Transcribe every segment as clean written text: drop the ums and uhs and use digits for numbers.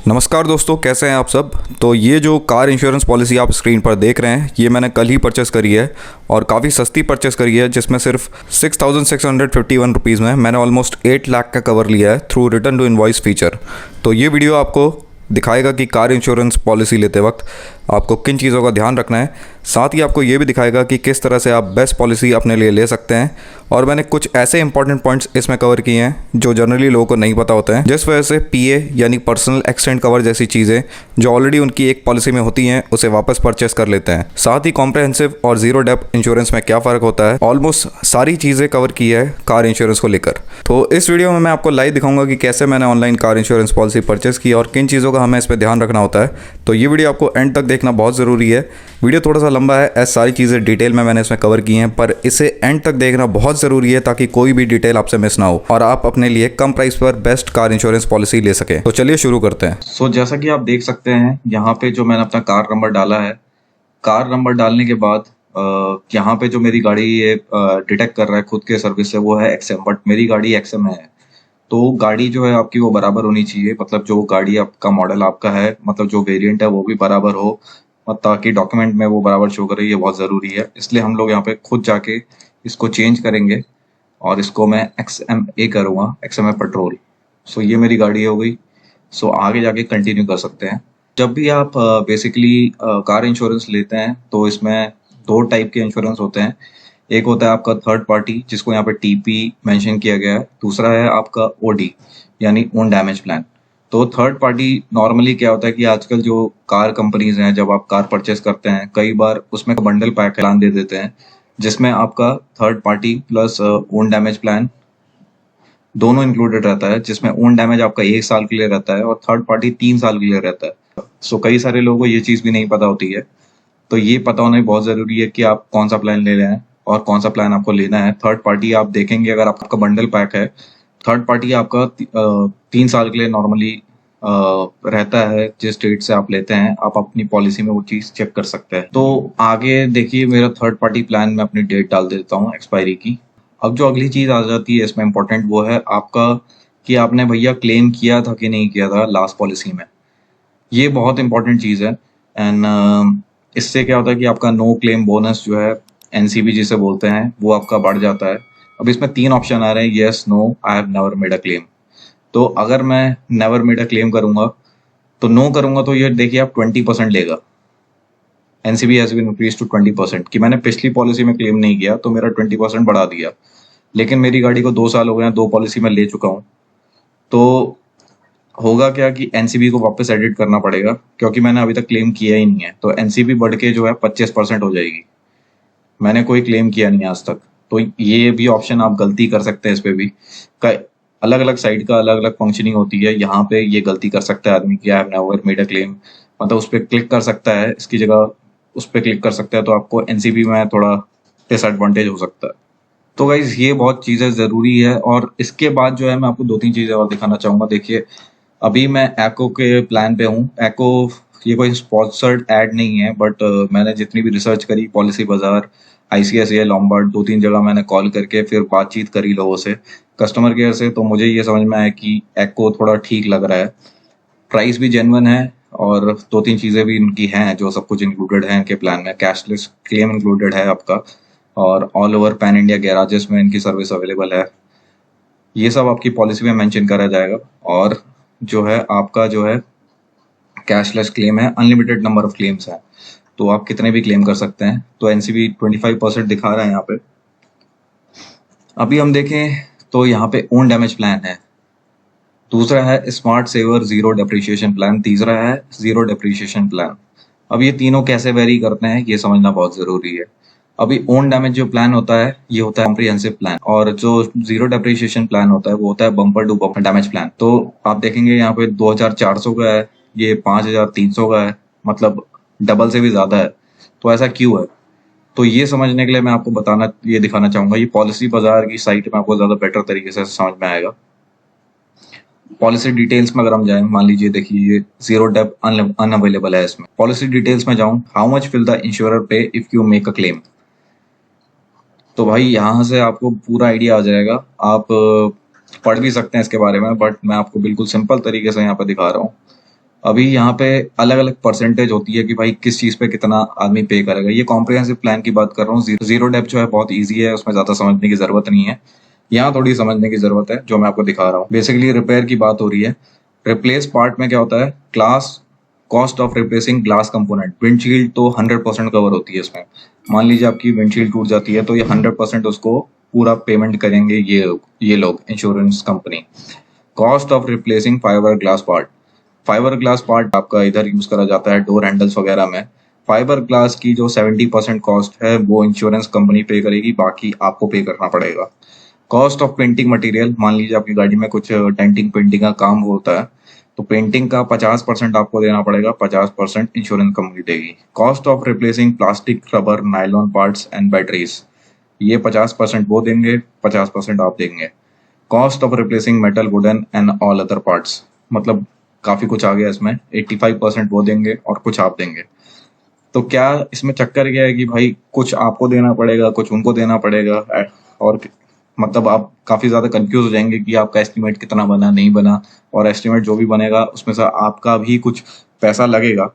नमस्कार दोस्तों, कैसे हैं आप सब। तो ये जो कार इंश्योरेंस पॉलिसी आप स्क्रीन पर देख रहे हैं, ये मैंने कल ही परचेस करी है और काफ़ी सस्ती परचेस करी है, जिसमें सिर्फ 6,651 रुपीज़ में मैंने ऑलमोस्ट 8 लाख का कवर लिया है through return to invoice feature. तो ये वीडियो आपको दिखाएगा कि कार इंश्योरेंस पॉलिसी लेते वक्त आपको किन चीज़ों का ध्यान रखना है। साथ ही आपको ये भी दिखाएगा कि किस तरह से आप बेस्ट पॉलिसी अपने लिए ले सकते हैं। और मैंने कुछ ऐसे इंपॉर्टेंट पॉइंट्स इसमें कवर किए हैं जो जनरली लोगों को नहीं पता होते हैं, जिस वजह से पीए यानी पर्सनल एक्सीडेंट कवर जैसी चीज़ें जो ऑलरेडी उनकी एक पॉलिसी में होती हैं उसे वापस परचेस कर लेते हैं। साथ ही कॉम्प्रहेंसिव और जीरो डेप्थ इंश्योरेंस में क्या फ़र्क होता है, ऑलमोस्ट सारी चीज़ें कवर की है कार इंश्योरेंस को लेकर। तो इस वीडियो में मैं आपको लाइव दिखाऊंगा कि कैसे मैंने online car insurance policy purchase की और किन चीज़ों का हमें इस पर ध्यान रखना होता है। तो ये वीडियो आपको एंड तक देखना बहुत ज़रूरी है। वीडियो थोड़ा सा लंबा है, ऐसी सारी चीज़ें डिटेल में मैंने इसमें कवर की हैं, पर इसे एंड तक देखना बहुत ज़रूरी है ताकि कोई भी डिटेल आपसे मिस ना हो और आप अपने लिए कम प्राइस पर बेस्ट कार इंश्योरेंस पॉलिसी ले सके। तो चलिए शुरू करते हैं। जैसा कि आप देख सकते हैं यहाँ पे जो मैंने अपना कार नंबर डाला है, कार नंबर डालने के बाद यहाँ पे जो मेरी गाड़ी ये डिटेक्ट कर रहा है खुद के सर्विस से, वो है एक्सएम, बट मेरी गाड़ी एक्सएम है। तो गाड़ी जो है आपकी वो बराबर होनी चाहिए, मतलब जो गाड़ी आपका मॉडल आपका है, मतलब जो वेरिएंट है वो भी बराबर हो, ताकि डॉक्यूमेंट में वो बराबर शो करे। ये बहुत ज़रूरी है, इसलिए हम लोग यहाँ पे खुद जाके इसको चेंज करेंगे और इसको मैं XMA करूँगा, XMA पेट्रोल। ये मेरी गाड़ी हो गई। आगे जाके कंटिन्यू कर सकते हैं। जब भी आप बेसिकली कार इंश्योरेंस लेते हैं तो इसमें दो टाइप के इंश्योरेंस होते हैं। एक होता है आपका थर्ड पार्टी, जिसको यहाँ पे TP मेंशन किया गया है। दूसरा है आपका OD यानी ओन डैमेज प्लान। तो थर्ड पार्टी नॉर्मली क्या होता है कि आजकल जो कार कंपनीज हैं, जब आप कार परचेस करते हैं, कई बार उसमें बंडल पैक प्लान दे देते हैं, जिसमें आपका third party plus own damage plan दोनों इंक्लूडेड रहता है, जिसमें ओन डैमेज आपका 1 साल के लिए रहता है और थर्ड पार्टी 3 साल के लिए रहता है। कई सारे लोगों को ये चीज़ भी नहीं पता होती है, तो ये पता होना बहुत ज़रूरी है कि आप कौन सा प्लान ले रहे हैं और कौन सा प्लान आपको लेना है। थर्ड पार्टी आप देखेंगे, अगर आपका बंडल पैक है, थर्ड पार्टी आपका 3 साल के लिए नॉर्मली रहता है। जिस डेट से आप लेते हैं, आप अपनी पॉलिसी में वो चीज़ चेक कर सकते हैं। तो आगे देखिए, मेरा थर्ड पार्टी प्लान में अपनी डेट डाल देता हूँ एक्सपायरी की। अब जो अगली चीज़ आ जाती है इसमें इम्पोर्टेंट, वो है आपका कि आपने भैया क्लेम किया था कि नहीं किया था लास्ट पॉलिसी में। ये बहुत इंपॉर्टेंट चीज़ है। एंड इससे क्या होता है कि आपका नो क्लेम बोनस जो है, NCB जिसे बोलते हैं, वो आपका बढ़ जाता है। अब इसमें 3 ऑप्शन आ रहे हैं, yes, no, I have never made a claim. तो अगर मैं नेवर मेड अ क्लेम करूंगा, तो नो करूंगा, तो ये देखिए आप 20% लेगा। NCB has been increase to 20%, कि मैंने पिछली पॉलिसी में क्लेम नहीं किया तो मेरा 20% बढ़ा दिया। लेकिन मेरी गाड़ी को 2 साल हो गए हैं, 2 पॉलिसी में ले चुका हूँ, तो होगा क्या कि NCB को वापस एडिट करना पड़ेगा, क्योंकि मैंने अभी तक क्लेम किया ही नहीं है। तो NCB बढ़ के जो है 25% हो जाएगी। मैंने कोई क्लेम किया नहीं आज तक। तो ये भी ऑप्शन आप गलती कर सकते हैं। इस पे भी अलग अलग साइड का अलग अलग फंक्शनिंग होती है। यहाँ पे ये गलती कर सकता है आदमी कि आई have never made a claim, मतलब उस पर क्लिक कर सकता है, इसकी जगह उस पर क्लिक कर सकता है, तो आपको NCB में थोड़ा डिसएडवांटेज हो सकता है। तो गाइज ये बहुत चीज़ें ज़रूरी है। और इसके बाद जो है मैं आपको 2-3 चीज़ें और दिखाना चाहूँगा। देखिए, अभी मैं एको के प्लान पे हूँ। एको ये कोई स्पॉन्सर्ड ऐड नहीं है, बट मैंने जितनी भी रिसर्च करी, पॉलिसी बाजार, ICICI लॉम्बार्ड, 2-3 जगह मैंने कॉल करके फिर बातचीत करी लोगों से, कस्टमर केयर से, तो मुझे ये समझ में आया कि एको थोड़ा ठीक लग रहा है। प्राइस भी जेन्युइन है और 2-3 चीज़ें भी इनकी हैं जो सब कुछ इंक्लूडेड है इनके प्लान में। कैशलेस क्लेम इंक्लूडेड है आपका, और all over pan India garages में इनकी सर्विस अवेलेबल है। ये सब आपकी पॉलिसी में मेंशन करा जाएगा। और जो है आपका जो है कैशलेस क्लेम है, अनलिमिटेड नंबर ऑफ क्लेम्स है, तो आप कितने भी क्लेम कर सकते हैं। तो NCB 25% दिखा रहा है यहाँ पे। अभी हम देखें तो यहाँ पे ओन डैमेज प्लान है, दूसरा है smart saver zero depreciation plan, तीसरा है जीरो डेप्रिशिएशन प्लान। अब ये तीनों कैसे वेरी करते हैं ये समझना बहुत जरूरी है। अभी ओन डैमेज जो प्लान होता है, ये होता है कॉम्प्रिहेंसिव प्लान, और जो जीरो डेप्रिशिएशन प्लान होता है वो होता है bumper to bumper damage plan. तो आप देखेंगे यहाँ पे 2400 का है, ये 5300 का है, मतलब डबल से भी ज्यादा है। तो ऐसा क्यों है? तो ये समझने के लिए मैं आपको ये दिखाना चाहूंगा। ये पॉलिसी बाजार की साइट में आपको ज्यादा बेटर तरीके से समझ में आएगा। पॉलिसी डिटेल्स में अगर हम जाएं, मान लीजिए देखिए ये जीरो डेप अनअवेलेबल है। इसमें पॉलिसी डिटेल्स में जाऊं, how much will the insurer pay if you make a claim. तो भाई यहाँ से आपको पूरा आइडिया आ जाएगा। आप पढ़ भी सकते हैं इसके बारे में, बट मैं आपको बिल्कुल सिंपल तरीके से यहाँ पे दिखा रहा हूँ। अभी यहाँ पे अलग अलग परसेंटेज होती है कि भाई किस चीज़ पे कितना आदमी पे करेगा। ये कॉम्प्रिहेंसिव प्लान की बात कर रहा हूँ। जीरो डेप जो है बहुत ईजी है, उसमें ज़्यादा समझने की ज़रूरत नहीं है। यहाँ थोड़ी समझने की ज़रूरत है, जो मैं आपको दिखा रहा हूँ। बेसिकली रिपेयर की बात हो रही है। रिप्लेस पार्ट में क्या होता है, class cost of replacing glass component. Windshield तो 100% कवर होती है इसमें। मान लीजिए आपकी विंडशील्ड टूट जाती है तो ये 100% उसको पूरा पेमेंट करेंगे ये लोग insurance company. Cost of replacing fibre glass part. Fibre glass part आपका इधर यूज करा जाता है डोर हैंडल्स वगैरह में। फाइबर ग्लास की जो 70% कॉस्ट है वो इंश्योरेंस कंपनी पे करेगी, बाकी आपको पे करना पड़ेगा। Cost of painting material. मान लीजिए आपकी गाड़ी में कुछ डेंटिंग पेंटिंग का काम होता है तो पेंटिंग का 50% आपको देना पड़ेगा, 50% इंश्योरेंस कंपनी देगी। Cost of replacing plastic, rubber, nylon parts and batteries. ये 50% वो देंगे, 50% आप देंगे। Cost of replacing metal, wooden and all other parts. मतलब काफी कुछ आ गया इसमें। 85% वो देंगे और कुछ आप देंगे। तो क्या इसमें चक्कर क्या है कि भाई कुछ आपको देना पड़ेगा, कुछ उनको देना पड़ेगा। और मतलब आप काफी ज्यादा कंफ्यूज हो जाएंगे कि आपका एस्टिमेट कितना बना, नहीं बना। और एस्टिमेट जो भी बनेगा उसमें से आपका भी कुछ पैसा लगेगा।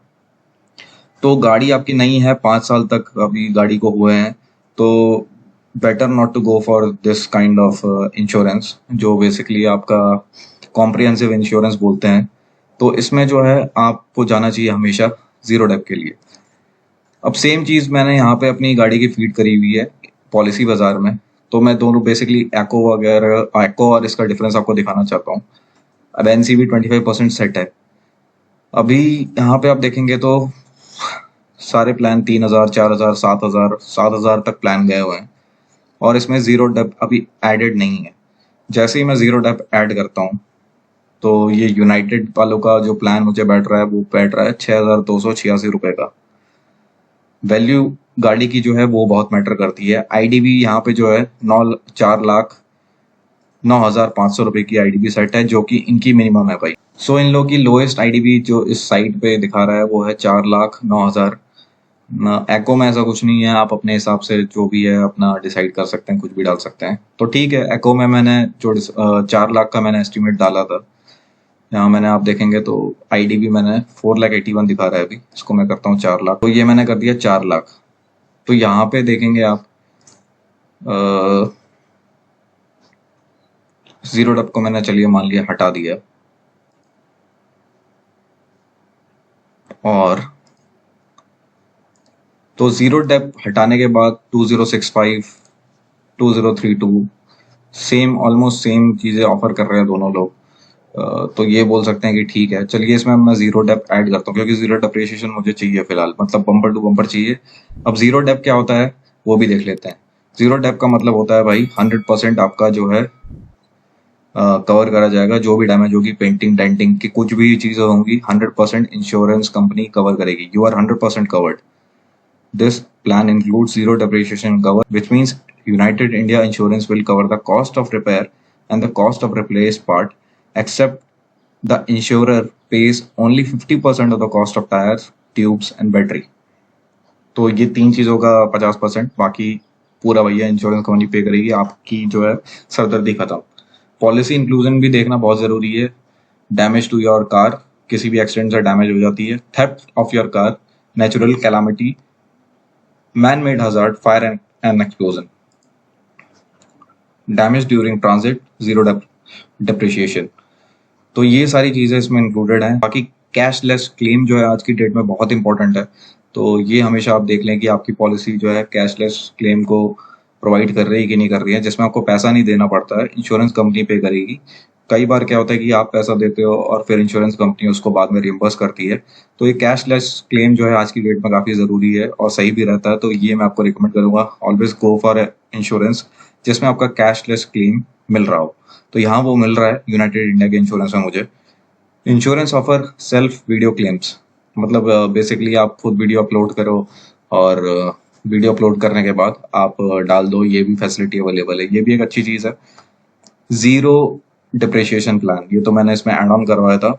तो गाड़ी आपकी नई है, 5 साल तक अभी गाड़ी को हुए हैं, तो better not to go for this kind of insurance, जो बेसिकली आपका कॉम्प्रिहेंसिव इंश्योरेंस बोलते हैं। तो इसमें जो है आपको जाना चाहिए हमेशा जीरो डेप के लिए। अब सेम चीज मैंने यहाँ पे अपनी गाड़ी की फीड करी हुई है पॉलिसी बाजार में। तो मैं दोनों बेसिकली एको वगैरह, एको और इसका डिफरेंस आपको दिखाना चाहता हूँ। अब एनसीबी 25% सेट है। अभी यहाँ पे आप देखेंगे तो सारे प्लान 3,000, 4,000, 7,000, 7,000 तक प्लान गए हुए हैं और इसमें जीरो डेप अभी एडेड नहीं है। जैसे ही मैं जीरो डेप ऐड करता हूँ तो ये यूनाइटेड वालों का जो प्लान मुझे बैठ रहा है वो बैठ रहा है 6,286 रुपए का। वैल्यू गाड़ी की जो है वो बहुत मैटर करती है। आईडीबी यहाँ पे जो है 4,09,500 रुपए की आईडीबी सेट है, जो कि इनकी मिनिमम है भाई। सो इन लोगों की लोएस्ट आईडीबी जो इस साइट पे दिखा रहा है वो है 4,09,000। एको में ऐसा कुछ नहीं है, आप अपने हिसाब से जो भी है अपना डिसाइड कर सकते हैं, कुछ भी डाल सकते हैं। तो ठीक है, एको में मैंने जो 4 लाख का मैंने एस्टिमेट डाला था, यहाँ मैंने आप देखेंगे तो आईडीबी मैंने 4,81,000 दिखा रहा है अभी। इसको मैं करता हूँ 4 लाख, तो ये मैंने कर दिया 4 लाख। तो यहाँ पे देखेंगे आप जीरो डेप को मैंने चलिए मान लिया हटा दिया, और तो जीरो डेप हटाने के बाद 2065, 2032 सेम, ऑलमोस्ट सेम चीजें ऑफर कर रहे हैं दोनों लोग। तो ये बोल सकते हैं कि ठीक है, चलिए इसमें मैं जीरो डेप ऐड करता हूँ क्योंकि जीरो डेप्रिसिएशन मुझे चाहिए फिलहाल, मतलब बम्पर टू बम्पर चाहिए। अब जीरो डेप क्या होता है वो भी देख लेते हैं। जीरो डेप का मतलब होता है भाई 100% आपका जो है कवर करा जाएगा। जो भी डैमेज होगी, पेंटिंग डेंटिंग की कुछ भी चीजें होंगी, 100% इंश्योरेंस कंपनी कवर करेगी। You are 100% covered. This plan includes zero depreciation cover, which means United India Insurance will cover the cost of repair and the cost of replaced part, except the insurer pays only 50% of the cost of tires, tubes and battery. तो ये तीन चीजों का 50%, बाकी पूरा भैया insurance company पे करेगी। आपकी जो है सरदर्दी खत्म। पॉलिसी इंक्लूजन भी देखना बहुत जरूरी है। डैमेज टू योर कार, किसी भी एक्सीडेंट से डैमेज हो जाती है। Theft of your car, natural calamity, man-made hazard, fire and explosion, damage during transit, zero depreciation। तो ये सारी चीजें इसमें इंक्लूडेड हैं। बाकी कैशलेस क्लेम जो है आज की डेट में बहुत इंपॉर्टेंट है। तो ये हमेशा आप देख लें कि आपकी पॉलिसी जो है कैशलेस क्लेम को प्रोवाइड कर रही है कि नहीं कर रही है, जिसमें आपको पैसा नहीं देना पड़ता है, इंश्योरेंस कंपनी पे करेगी। कई बार क्या होता है कि आप पैसा देते हो और फिर इंश्योरेंस कंपनी उसको बाद में रिम्बर्स करती है। तो ये कैशलेस क्लेम जो है आज की डेट में काफी जरूरी है और सही भी रहता है। तो ये मैं आपको रिकमेंड करूंगा, ऑलवेज गो फॉर इंश्योरेंस जिसमें आपका कैशलेस क्लेम मिल रहा हो। तो यहाँ वो मिल रहा है यूनाइटेड इंडिया के इंश्योरेंस में मुझे। Insurance offer self video claims, मतलब बेसिकली आप खुद वीडियो अपलोड करो और वीडियो अपलोड करने के बाद आप डाल दो, ये भी फैसिलिटी अवेलेबल है। ये भी एक अच्छी चीज है। जीरो डिप्रिशिएशन प्लान, ये तो मैंने इसमें एड ऑन करवाया था।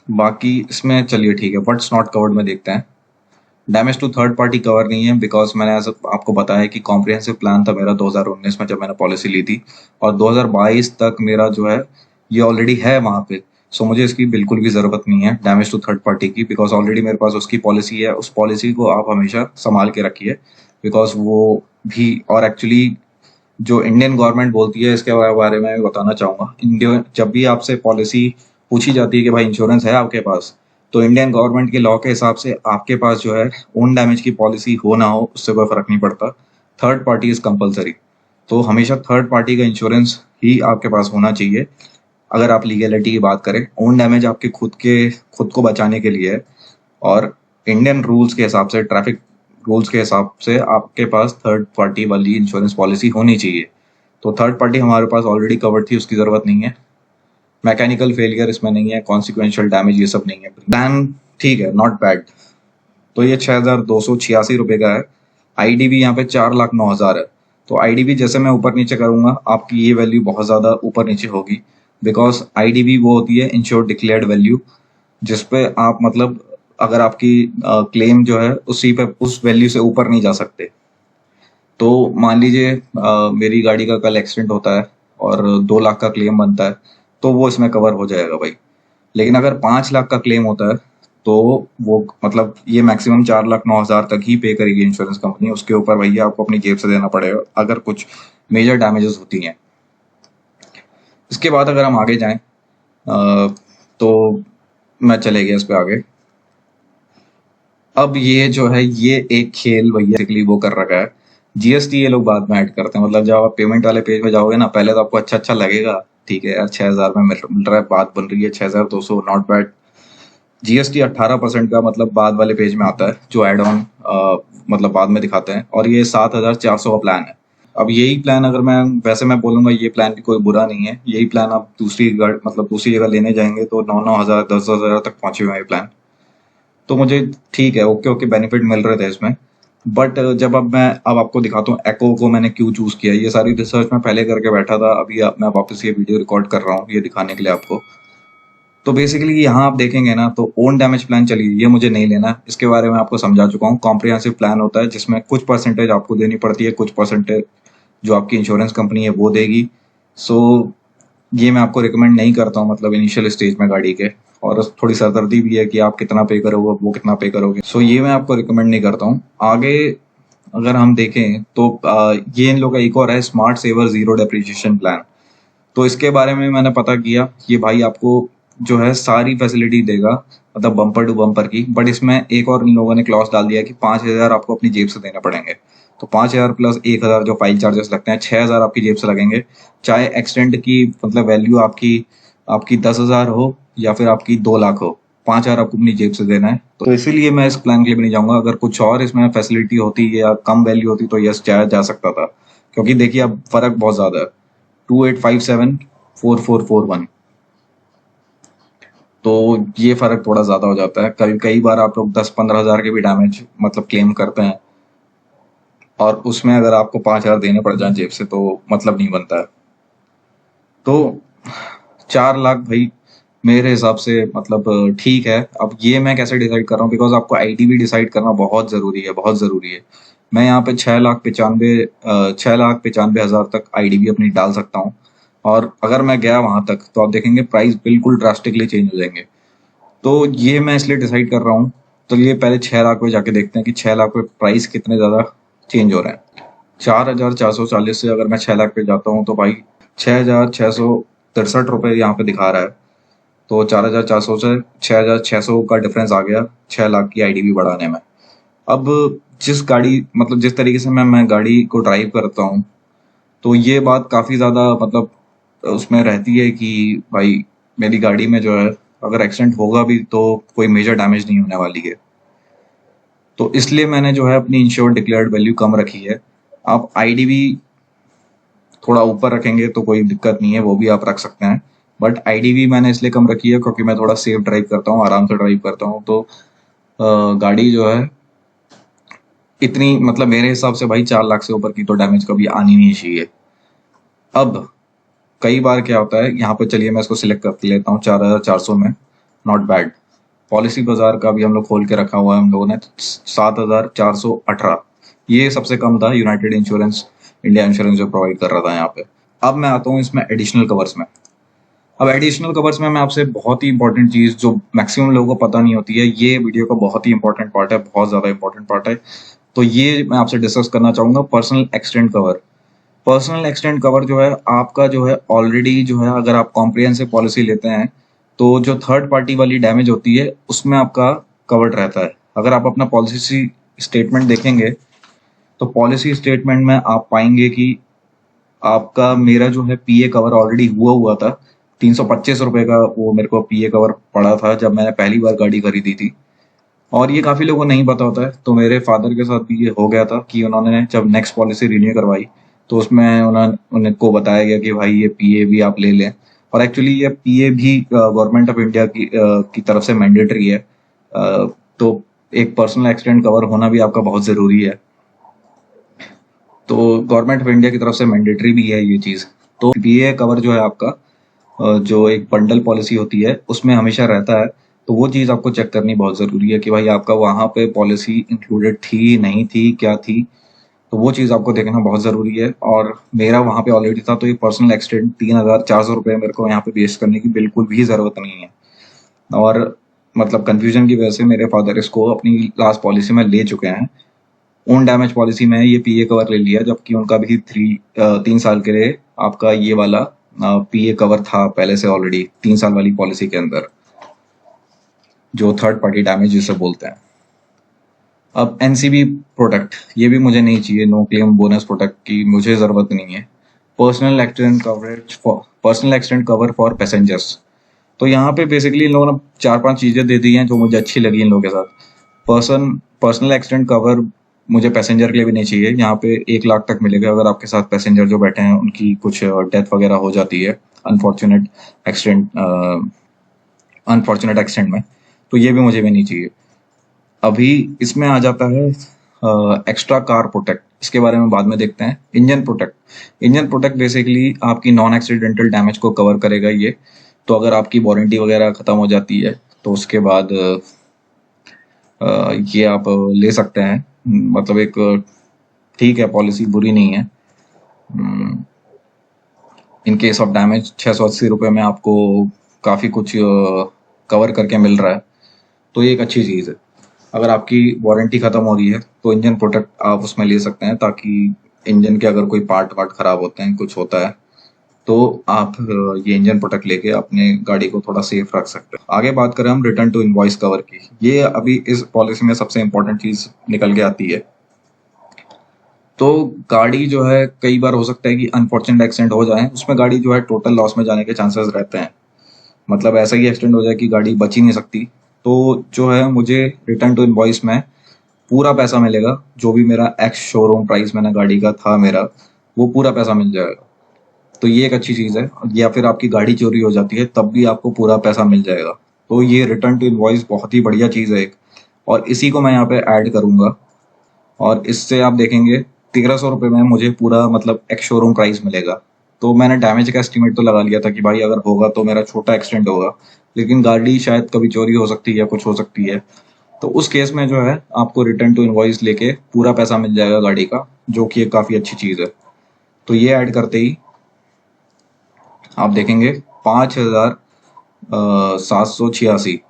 बाकी इसमें चलिए ठीक है, व्हाट्स नॉट कवर्ड में देखते हैं। Damage to third party cover नहीं है, बिकॉज मैंने ऐसा आपको बताया कि कॉम्प्रिहेंसिव प्लान था मेरा 2019 में जब मैंने पॉलिसी ली थी, और 2022 तक मेरा जो है ये ऑलरेडी है वहां पे। सो मुझे इसकी बिल्कुल भी ज़रूरत नहीं है डैमेज टू थर्ड पार्टी की, बिकॉज ऑलरेडी मेरे पास उसकी पॉलिसी है। उस पॉलिसी को आप हमेशा संभाल के रखिए, बिकॉज वो भी, और एक्चुअली जो इंडियन गवर्नमेंट बोलती है इसके बारे में मैं बताना चाहूँगा। इंडिया जब भी आपसे पॉलिसी पूछी जाती है कि भाई इंश्योरेंस है आपके पास, तो इंडियन गवर्नमेंट के लॉ के हिसाब से आपके पास जो है ओन डैमेज की पॉलिसी हो ना हो उससे कोई फर्क नहीं पड़ता, थर्ड पार्टी इज कंपलसरी। तो हमेशा थर्ड पार्टी का इंश्योरेंस ही आपके पास होना चाहिए। अगर आप लीगैलिटी की बात करें, ओन डैमेज आपके खुद को बचाने के लिए है, और इंडियन रूल्स के हिसाब से, ट्रैफिक रूल्स के हिसाब से आपके पास थर्ड पार्टी वाली इंश्योरेंस पॉलिसी होनी चाहिए। तो थर्ड पार्टी हमारे पास ऑलरेडी कवर्ड थी, उसकी ज़रूरत नहीं है। मैकेनिकल फेलियर इसमें नहीं है, कॉन्सिक्वेंशियल डैमेज ये सब नहीं है। प्लान ठीक है, नॉट बैड। तो ये 6,286 रुपये का है। आईडीबी यहाँ पे 4,09,000 है। तो आईडीबी जैसे मैं ऊपर नीचे करूंगा आपकी ये वैल्यू बहुत ज़्यादा ऊपर नीचे होगी, बिकॉज आईडीबी वो होती है इंश्योर्ड डिक्लेयर्ड वैल्यू, जिसपे आप मतलब अगर आपकी क्लेम जो है उसी पे उस वैल्यू से ऊपर नहीं जा सकते। तो मान लीजिए मेरी गाड़ी का कल एक्सीडेंट होता है और 2 लाख का क्लेम बनता है, तो वो इसमें कवर हो जाएगा भाई। लेकिन अगर 5 लाख का क्लेम होता है तो वो मतलब ये मैक्सिमम 4,09,000 तक ही पे करेगी इंश्योरेंस कंपनी। उसके ऊपर भैया आपको अपनी जेब से देना पड़ेगा अगर कुछ मेजर डैमेजेस होती हैं। इसके बाद अगर हम आगे जाएं तो मैं चले गया इस पे आगे। अब ये जो है ये एक खेल भैया बेसिकली वो कर रखा है। जीएसटी ये लोग बाद में ऐड करते हैं, मतलब जब आप पेमेंट वाले पेज में जाओगे ना, पहले तो आपको अच्छा लगेगा, ठीक है यार 6,000 में मिल रहा है, बात बन रही है 6,200, नॉट बैड। जीएसटी 18% का मतलब बाद वाले पेज में आता है, जो एड ऑन मतलब बाद में दिखाते हैं, और ये 7,400 का प्लान है। अब यही प्लान अगर मैं बोलूंगा ये प्लान भी कोई बुरा नहीं है। यही प्लान आप दूसरी जगह लेने जाएंगे तो 9,000 10,000 तक पहुंचे हुए हैं ये प्लान। तो मुझे ठीक है, ओके ओके बेनिफिट मिल रहे थे इसमें। बट जब अब आपको दिखाता हूँ एको को मैंने क्यों चूज किया। ये सारी रिसर्च मैं पहले करके बैठा था, अभी मैं वापस ये वीडियो रिकॉर्ड कर रहा हूँ ये दिखाने के लिए आपको। तो बेसिकली यहाँ आप देखेंगे ना, तो ओन डैमेज प्लान चलिए ये मुझे नहीं लेना, इसके बारे में आपको समझा चुका हूँ। कॉम्प्रिहेंसिव प्लान होता है जिसमें कुछ परसेंटेज आपको देनी पड़ती है, कुछ परसेंटेज जो आपकी इंश्योरेंस कंपनी है वो देगी। सो ये मैं आपको रिकमेंड नहीं करता हूँ, मतलब इनिशियल स्टेज में गाड़ी के, और थोड़ी सरदर्दी भी है कि आप कितना पे करोगे वो कितना पे करोगे। सो ये मैं आपको रिकमेंड नहीं करता हूँ। आगे अगर हम देखें तो ये इन लोग का एक और है, smart saver zero depreciation plan. तो इसके बारे में मैंने पता किया, ये भाई आपको जो है सारी फैसिलिटी देगा, मतलब बम्पर टू बम्पर की। बट इसमें एक और इन लोगों ने क्लॉज डाल दिया कि 5,000 आपको अपनी जेब से देने पड़ेंगे। तो 5,000 प्लस 1,000 जो फाइल चार्जेस लगते हैं, 6,000 आपकी जेब से लगेंगे। चाहे एक्सटेंड की मतलब वैल्यू आपकी आपकी 10,000 हो या फिर आपकी 2 लाख हो, 5,000 आपको अपनी जेब से देना है। तो इसीलिए मैं इस प्लान के लिए भी नहीं जाऊंगा। अगर कुछ और इसमें फैसिलिटी होती या कम वैल्यू होती तो यस जाया जा सकता था, क्योंकि देखिए अब फर्क बहुत ज्यादा है। 2857 4441, तो ये फर्क थोड़ा ज्यादा हो जाता है। कई बार आप लोग 10-15,000 के भी डैमेज मतलब क्लेम करते हैं, और उसमें अगर आपको 5,000 देने पड़ जाए जेब से तो मतलब नहीं बनता है। तो 4 लाख भाई मेरे हिसाब से मतलब ठीक है। अब ये मैं कैसे डिसाइड कर रहा हूँ, बिकॉज आपको आईडीबी डिसाइड करना बहुत ज़रूरी है, बहुत ज़रूरी है। मैं यहाँ पे 6,95,000 तक आईडीबी अपनी डाल सकता हूँ, और अगर मैं गया वहां तक तो आप देखेंगे प्राइस बिल्कुल ड्रास्टिकली चेंज हो जाएंगे। तो ये मैं इसलिए डिसाइड कर रहा हूँ। तो ये पहले 6 लाख पे जाके देखते हैं कि 6 लाख पे प्राइस कितने ज़्यादा चेंज हो रहे हैं। 4,440 से अगर मैं 6 लाख पे जाता हूँ तो भाई 6,663 रुपये यहाँ पे दिखा रहा है। तो 4,400 से 6,600 का डिफरेंस आ गया 6 लाख की आईडीबी बढ़ाने में। अब जिस तरीके से मैं गाड़ी को ड्राइव करता हूँ, तो ये बात काफ़ी ज़्यादा मतलब उसमें रहती है कि भाई मेरी गाड़ी में जो है अगर एक्सीडेंट होगा भी तो कोई मेजर डैमेज नहीं होने वाली है। तो इसलिए मैंने जो है अपनी इंश्योर्ड डिक्लेयर्ड वैल्यू कम रखी है। आप आईडीबी थोड़ा ऊपर रखेंगे तो कोई दिक्कत नहीं है, वो भी आप रख सकते हैं। बट आईडीबी मैंने इसलिए कम रखी है क्योंकि मैं थोड़ा सेफ ड्राइव करता हूँ, आराम से ड्राइव करता हूँ। तो गाड़ी जो है इतनी मतलब मेरे हिसाब से भाई 4 लाख से ऊपर की तो डैमेज कभी आनी नहीं चाहिए। अब कई बार क्या होता है, यहाँ पर चलिए मैं इसको सिलेक्ट कर लेता हूँ 4,400 में, नॉट बैड। पॉलिसी बाजार का भी हम लोग खोल के रखा हुआ है हम लोगों ने, 7,418, ये सबसे कम था। यूनाइटेड इंश्योरेंस, इंडिया इंश्योरेंस जो प्रोवाइड कर रहा था यहाँ पे। अब मैं आता हूँ इसमें एडिशनल कवर्स में। अब एडिशनल कवर्स में मैं आपसे बहुत ही इंपॉर्टेंट चीज़ जो मैक्सिमम लोगों को पता नहीं होती है, ये वीडियो का बहुत ही इंपॉर्टेंट पार्ट है, बहुत ज़्यादा इंपॉर्टेंट पार्ट है। तो ये मैं आपसे डिस्कस करना चाहूँगा, personal accident cover. Personal accident cover जो है आपका जो है ऑलरेडी जो है, अगर आप कॉम्प्रिहेंसिव पॉलिसी लेते हैं तो जो थर्ड पार्टी वाली डैमेज होती है उसमें आपका कवर्ड रहता है। अगर आप अपना पॉलिसी स्टेटमेंट देखेंगे तो पॉलिसी स्टेटमेंट में आप पाएंगे कि आपका मेरा जो है पीए कवर ऑलरेडी हुआ था। 325 रुपये का वो मेरे को पीए कवर पड़ा था जब मैंने पहली बार गाड़ी खरीदी थी। और ये काफ़ी लोगों को नहीं पता होता है, तो मेरे फादर के साथ भी ये हो गया था कि उन्होंने जब नेक्स्ट पॉलिसी रिन्यू करवाई तो उसमें उनको बताया गया कि भाई ये पीए भी आप ले लें। और एक्चुअली ये पीए भी गवर्नमेंट ऑफ इंडिया की तरफ से मैंडेटरी है। तो एक पर्सनल एक्सीडेंट कवर होना भी आपका बहुत ज़रूरी है। तो गवर्नमेंट ऑफ इंडिया की तरफ से मैंडेटरी भी है ये चीज़। तो पीए कवर जो है आपका जो एक बंडल पॉलिसी होती है उसमें हमेशा रहता है। तो वो चीज़ आपको चेक करनी बहुत ज़रूरी है कि भाई आपका वहाँ पे पॉलिसी इंक्लूडेड थी, नहीं थी, क्या थी। तो वो चीज़ आपको देखना बहुत ज़रूरी है। और मेरा वहाँ पे ऑलरेडी था, तो ये पर्सनल एक्सीडेंट 3,400 रुपये मेरे को यहाँ पे वेस्ट करने की बिल्कुल भी ज़रूरत नहीं है। और मतलब कन्फ्यूजन की वजह से मेरे फादर इसको अपनी लास्ट पॉलिसी में ले चुके हैं। ओन डैमेज पॉलिसी में ये पीए कवर ले लिया, जबकि उनका भी 3 साल के लिए आपका ये वाला पीए कवर था पहले से ऑलरेडी 3 साल वाली पॉलिसी के अंदर, जो थर्ड पार्टी डैमेज जिसे बोलते हैं। अब एनसीबी प्रोडक्ट ये भी मुझे नहीं चाहिए, नो क्लेम बोनस प्रोडक्ट की मुझे ज़रूरत नहीं है। Personal accident cover for passengers. तो यहाँ पे बेसिकली इन लोगों ने 4-5 चीज़ें दे दी हैं जो मुझे अच्छी लगी इन लोगों के साथ। पर्सनल एक्सीडेंट कवर मुझे पैसेंजर के लिए भी नहीं चाहिए। यहाँ पे 1 लाख तक मिलेगा अगर आपके साथ पैसेंजर जो बैठे हैं उनकी कुछ डेथ वगैरह हो जाती है अनफॉर्चुनेट एक्सीडेंट में, तो ये भी मुझे भी नहीं चाहिए। अभी इसमें आ जाता है एक्स्ट्रा कार प्रोटेक्ट, इसके बारे में बाद में देखते हैं। इंजन प्रोटेक्ट बेसिकली आपकी नॉन एक्सीडेंटल डैमेज को कवर करेगा ये। तो अगर आपकी वारंटी वगैरह ख़त्म हो जाती है तो उसके बाद ये आप ले सकते हैं। मतलब एक ठीक है, पॉलिसी बुरी नहीं है। इन केस ऑफ डैमेज 680 रुपये में आपको काफ़ी कुछ कवर करके मिल रहा है, तो ये एक अच्छी चीज़ है। अगर आपकी वारंटी ख़त्म हो रही है तो इंजन प्रोटेक्ट आप उसमें ले सकते हैं, ताकि इंजन के अगर कोई पार्ट ख़राब होते हैं, कुछ होता है, तो आप ये इंजन प्रोटेक्ट लेके अपने गाड़ी को थोड़ा सेफ रख सकते हैं। आगे बात करें हम रिटर्न टू इनवॉइस कवर की, ये अभी इस पॉलिसी में सबसे इम्पोर्टेंट चीज़ निकल के आती है। तो गाड़ी जो है कई बार हो सकता है कि अनफॉर्चुनेट एक्सीडेंट हो जाए, उसमें गाड़ी जो है टोटल लॉस में जाने के चांसेस रहते हैं। मतलब ऐसा ही एक्सीडेंट हो जाए कि गाड़ी बच ही नहीं सकती, तो जो है मुझे रिटर्न टू इनवॉइस में पूरा पैसा मिलेगा। जो भी मेरा एक्स शोरूम प्राइस मैंने गाड़ी का था मेरा, वो पूरा पैसा मिल जाएगा। तो ये एक अच्छी चीज़ है। या फिर आपकी गाड़ी चोरी हो जाती है तब भी आपको पूरा पैसा मिल जाएगा। तो ये रिटर्न टू इनवॉइस बहुत ही बढ़िया चीज़ है एक, और इसी को मैं यहाँ पे ऐड करूँगा। और इससे आप देखेंगे 1,300 रुपये में मुझे पूरा मतलब एक्स शोरूम प्राइस मिलेगा। तो मैंने डैमेज का एस्टिमेट तो लगा लिया था कि भाई अगर होगा तो मेरा छोटा एक्सीडेंट होगा, लेकिन गाड़ी शायद कभी चोरी हो सकती है या कुछ हो सकती है। तो उस केस में जो है आपको रिटर्न टू इनवॉइस लेके पूरा पैसा मिल जाएगा गाड़ी का, जो कि एक काफ़ी अच्छी चीज़ है। तो ये ऐड करते ही आप देखेंगे 5,786।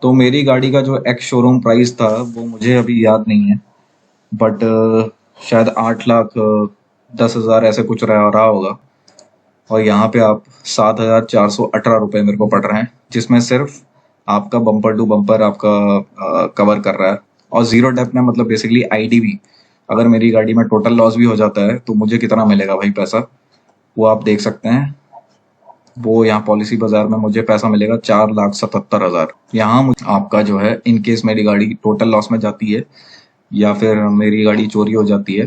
तो मेरी गाड़ी का जो एक्स शोरूम प्राइस था वो मुझे अभी याद नहीं है, बट शायद 8,10,000 ऐसे कुछ रहा होगा। और यहाँ पे आप 7,418 रुपये मेरे को पड़ रहे हैं, जिसमें सिर्फ आपका बम्पर टू बम्पर आपका कवर कर रहा है। और ज़ीरो डेप्थ में मतलब बेसिकली आईडीवी, अगर मेरी गाड़ी में टोटल लॉस भी हो जाता है तो मुझे कितना मिलेगा भाई पैसा, वो आप देख सकते हैं। वो यहाँ पॉलिसी बाजार में मुझे पैसा मिलेगा 4,77,000। यहाँ आपका जो है इन केस मेरी गाड़ी टोटल लॉस में जाती है या फिर मेरी गाड़ी चोरी हो जाती है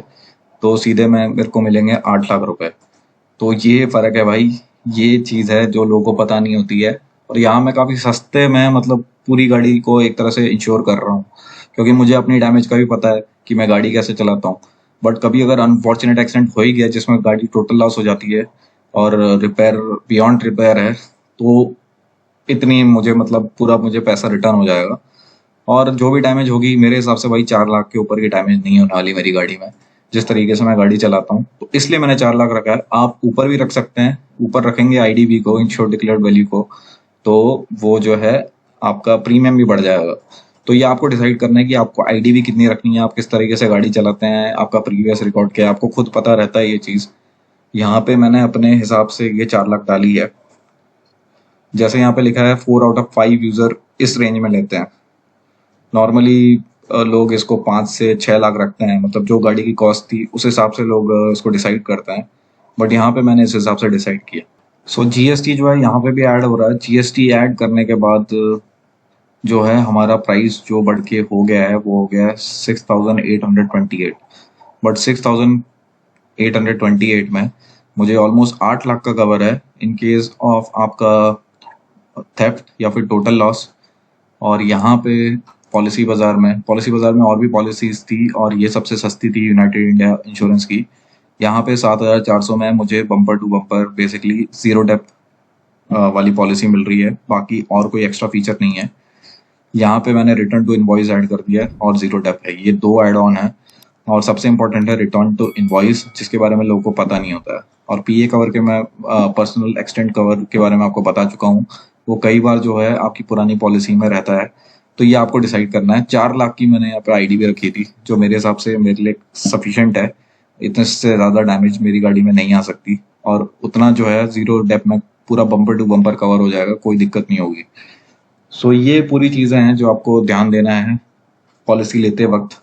तो सीधे मेरे को मिलेंगे 8 लाख रुपए। तो ये फ़र्क है भाई, ये चीज़ है जो लोगों को पता नहीं होती है। और यहाँ मैं काफ़ी सस्ते में मतलब पूरी गाड़ी को एक तरह से इंश्योर कर रहा हूँ, क्योंकि मुझे अपनी डैमेज का भी पता है कि मैं गाड़ी कैसे चलाता हूँ। बट कभी अगर अनफॉर्चुनेट एक्सीडेंट हो ही गया जिसमें गाड़ी टोटल लॉस हो जाती है और रिपेयर बियॉन्ड रिपेयर है, तो इतनी मुझे मतलब पूरा मुझे पैसा रिटर्न हो जाएगा। और जो भी डैमेज होगी मेरे हिसाब से भाई 4 लाख के ऊपर की डैमेज नहीं होने वाली मेरी गाड़ी में। जिस तरीके से मैं गाड़ी चलाता हूँ, तो इसलिए मैंने 4 लाख रखा है। आप ऊपर भी रख सकते हैं, ऊपर रखेंगे आईडीवी को, इंश्योर्ड डिक्लेयर्ड वैल्यू को, तो वो जो है आपका प्रीमियम भी बढ़ जाएगा। तो ये आपको डिसाइड करना है कि आपको आईडीवी कितनी रखनी है, आप किस तरीके से गाड़ी चलाते हैं, आपका प्रीवियस रिकॉर्ड क्या है, आपको खुद पता रहता है ये चीज़। यहाँ पे मैंने अपने हिसाब से ये 4 लाख डाली है। जैसे यहाँ पे लिखा है 4 आउट ऑफ 5 यूजर इस रेंज में लेते हैं। नॉर्मली लोग इसको 5 से 6 लाख रखते हैं, मतलब जो गाड़ी की कॉस्ट थी उस हिसाब से लोग इसको डिसाइड करते हैं, बट यहाँ पे मैंने इस हिसाब से डिसाइड किया। सो जीएसटी जो है यहाँ पे भी ऐड हो रहा है। जीएसटी ऐड करने के बाद जो है हमारा प्राइस जो बढ़ के हो गया है वो हो गया है 6,828। बट 6,828 में मुझे ऑलमोस्ट 8 लाख का कवर है इन केस ऑफ आपका थेफ्ट या फिर टोटल लॉस। और यहाँ पे पॉलिसी बाजार में और भी पॉलिसीज थी, और ये सबसे सस्ती थी यूनाइटेड इंडिया इंश्योरेंस की। यहाँ पे 7,400 में मुझे bumper to bumper basically zero depth वाली पॉलिसी मिल रही है, बाकी और कोई एक्स्ट्रा फीचर नहीं है। यहाँ पे मैंने रिटर्न टू इनवॉइस ऐड कर दिया है और जीरो डेप्थ है, ये 2 ऐड ऑन है। और सबसे इंपॉर्टेंट है रिटर्न टू इनवॉइस, जिसके बारे में लोगों को पता नहीं होता है। और पीए कवर के मैं पर्सनल एक्सटेंट कवर के बारे में आपको बता चुका हूँ, वो कई बार जो है आपकी पुरानी पॉलिसी में रहता है। तो ये आपको डिसाइड करना है। 4 लाख की मैंने यहाँ पे आईडीवी रखी थी, जो मेरे हिसाब से मेरे लिए सफिशिएंट है। इतने से ज़्यादा डैमेज मेरी गाड़ी में नहीं आ सकती, और उतना जो है जीरो डेप्थ में पूरा बम्पर टू बम्पर कवर हो जाएगा, कोई दिक्कत नहीं होगी। सो ये पूरी चीज़ें हैं जो आपको ध्यान देना है पॉलिसी लेते वक्त,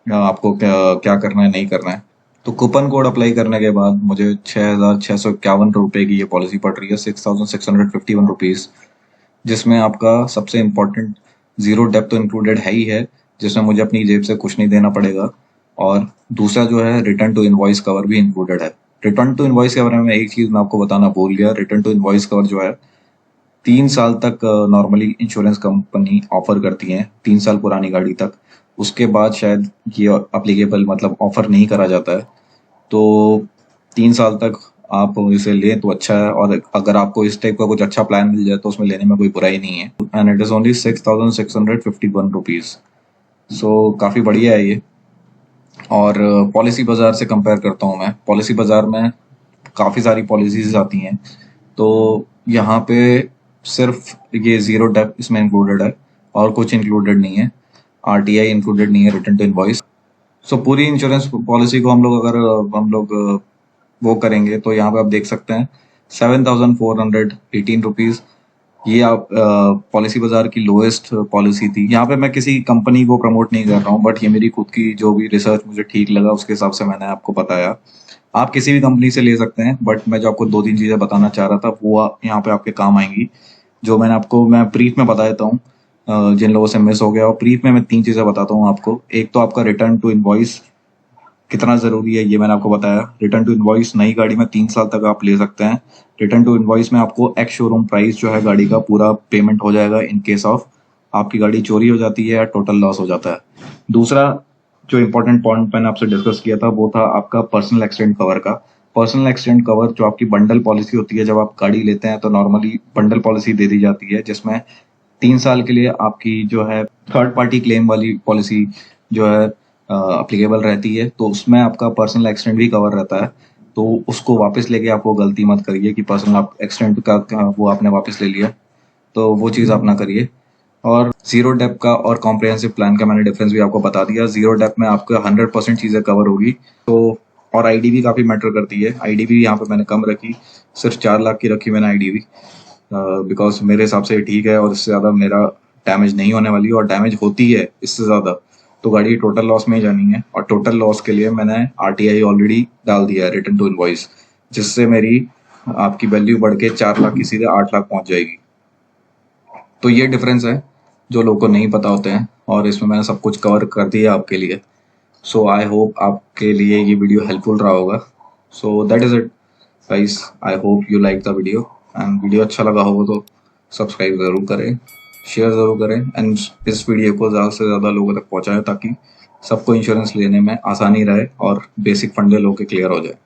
आपको क्या करना है नहीं करना है। तो कूपन कोड अप्लाई करने के बाद मुझे 6,651 रुपये की ये पॉलिसी पड़ रही है, 6,651 रुपीज़, जिसमें आपका सबसे इम्पोर्टेंट जीरो डेप्थ तो इंक्लूडेड है ही है, जिसमें मुझे अपनी जेब से कुछ नहीं देना पड़ेगा। और दूसरा जो है रिटर्न टू इनवॉइस कवर भी इंक्लूडेड है। रिटर्न टू इनवॉइस के बारे में एक चीज़ मैं आपको बताना भूल गया। रिटर्न टू इनवॉइस कवर जो है 3 साल तक नॉर्मली इंश्योरेंस कंपनी ऑफर करती हैं, 3 साल पुरानी गाड़ी तक। उसके बाद शायद ये अप्लीकेबल, मतलब ऑफर नहीं करा जाता है। तो 3 साल तक आप इसे लें तो अच्छा है, और अगर आपको इस टाइप का कुछ अच्छा प्लान मिल जाए तो उसमें लेने में कोई बुराई नहीं है। And it is only 6,651 rupees. So काफ़ी बढ़िया है ये। और पॉलिसी बाज़ार से कंपेयर करता हूँ मैं, पॉलिसी बाज़ार में काफ़ी सारी पॉलिसीज आती हैं, तो यहाँ पे सिर्फ ये जीरो डेप्थ इसमें इंक्लूडेड है और कुछ इंक्लूडेड नहीं है। आरटीआई इंक्लूडेड नहीं है, रिटर्न टू इनवॉइस। सो पूरी इंश्योरेंस पॉलिसी को हम लोग वो करेंगे तो यहाँ पे आप देख सकते हैं 7,418 रुपीज़। ये आप पॉलिसी बाजार की लोएस्ट पॉलिसी थी। यहाँ पे मैं किसी कंपनी को प्रमोट नहीं कर रहा हूँ, बट ये मेरी खुद की जो भी रिसर्च मुझे ठीक लगा उसके हिसाब से मैंने आपको बताया। आप किसी भी कंपनी से ले सकते हैं, बट मैं जो आपको 2-3 चीज़ें बताना चाह रहा था वो यहाँ पे आपके काम आएंगी, जो मैं ब्रीफ में बता देता हूँ। जिन लोगों से मिस हो गया, और ब्रीफ में मैं 3 चीज़ें बताता हूँ आपको। एक तो आपका रिटर्न टू इनवॉइस कितना ज़रूरी है, ये मैंने आपको बताया। रिटर्न टू इनवॉइस नई गाड़ी में 3 साल तक आप ले सकते हैं। रिटर्न टू इनवॉइस में आपको एक्स शोरूम प्राइस जो है गाड़ी का पूरा पेमेंट हो जाएगा इन केस ऑफ आपकी गाड़ी चोरी हो जाती है या टोटल लॉस हो जाता है। दूसरा जो इंपॉर्टेंट पॉइंट मैंने आपसे डिस्कस किया था वो था आपका पर्सनल एक्सीडेंट कवर का। पर्सनल एक्सीडेंट कवर जो आपकी बंडल पॉलिसी होती है, जब आप गाड़ी लेते हैं तो नॉर्मली बंडल पॉलिसी दे दी जाती है, जिसमें 3 साल के लिए आपकी जो है थर्ड पार्टी क्लेम वाली पॉलिसी जो है अप्लीकेबल रहती है। तो उसमें आपका पर्सनल एक्सीडेंट भी कवर रहता है। तो उसको वापस लेके आप वो गलती मत करिए कि पर्सनल एक्सीडेंट का वो आपने वापस ले लिया, तो वो चीज़ आप ना करिए। और जीरो डेप्थ का और कॉम्प्रिहेंसिव प्लान का मैंने डिफरेंस भी आपको बता दिया। जीरो डेप्थ में आपका 100% चीज़ें कवर होगी। तो और आईडीवी काफ़ी मैटर करती है। आईडीवी यहाँ पे मैंने कम रखी, सिर्फ 4 लाख की रखी मैंने आईडीवी, बिकॉज मेरे हिसाब से ठीक है, और इससे ज़्यादा मेरा डैमेज नहीं होने वाली, और डैमेज होती है इससे ज़्यादा तो गाड़ी टोटल लॉस में ही जानी है। और टोटल लॉस के लिए मैंने आरटीआई ऑलरेडी डाल दिया है, रिटर्न टू इनवॉइस, जिससे मेरी आपकी वैल्यू बढ़ के 4 लाख की सीधे 8 लाख पहुंच जाएगी। तो ये डिफरेंस है जो लोगों को नहीं पता होते हैं, और इसमें मैंने सब कुछ कवर कर दिया आपके लिए। सो आई होप आपके लिए ये वीडियो हेल्पफुल रहा होगा। So that is it guys, I hope you like the video, and video अच्छा लगा होगा तो सब्सक्राइब ज़रूर करें, शेयर ज़रूर करें, एंड इस वीडियो को ज़्यादा से ज़्यादा लोगों तक पहुँचाएं ताकि सबको इंश्योरेंस लेने में आसानी रहे और बेसिक फंडे लोगों के क्लियर हो जाए।